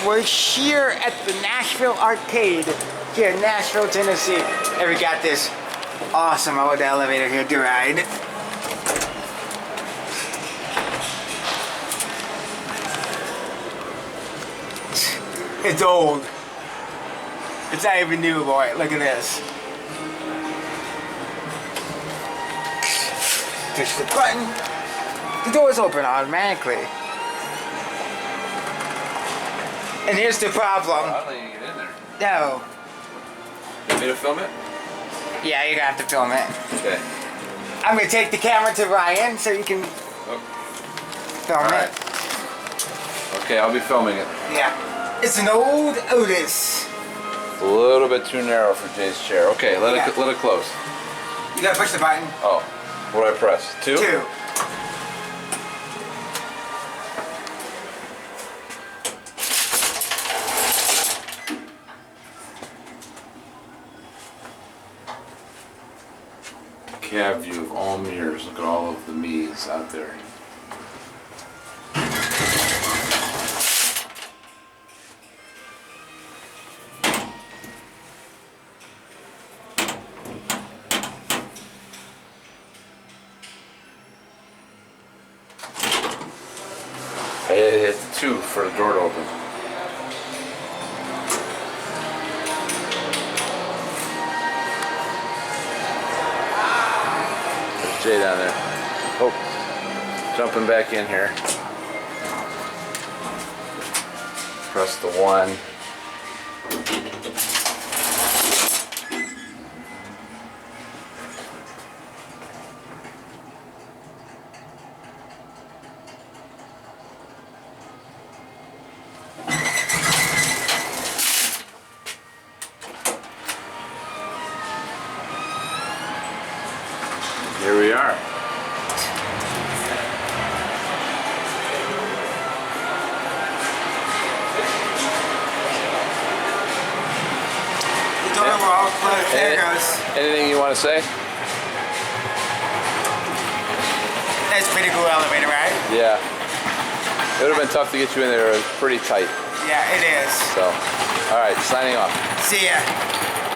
We're here at the Nashville Arcade here in Nashville, Tennessee. And we got this awesome old elevator here to ride. It's old. It's not even new, boy. Look at this. Push the button. The doors open automatically. And here's the problem. I'll let you get in there. No. You want me to film it? Yeah, you're gonna have to film it. Okay. I'm gonna take the camera to Ryan so you can film All right. it. Okay, I'll be filming it. Yeah. It's an old Otis. A little bit too narrow for Jay's chair. Okay, let it close. You gotta push the button. Oh, what do I press? 2? 2. Cab view of all mirrors. Look at all of the me's out there. I hit 2 for the door to open. There's Jay down there. Oh, jumping back in here. Press the 1. Here we are. The door will all close. There it goes. Anything you want to say? That's a pretty cool elevator, right? Yeah. It would have been tough to get you in there. It was pretty tight. Yeah, it is. So, all right, signing off. See ya.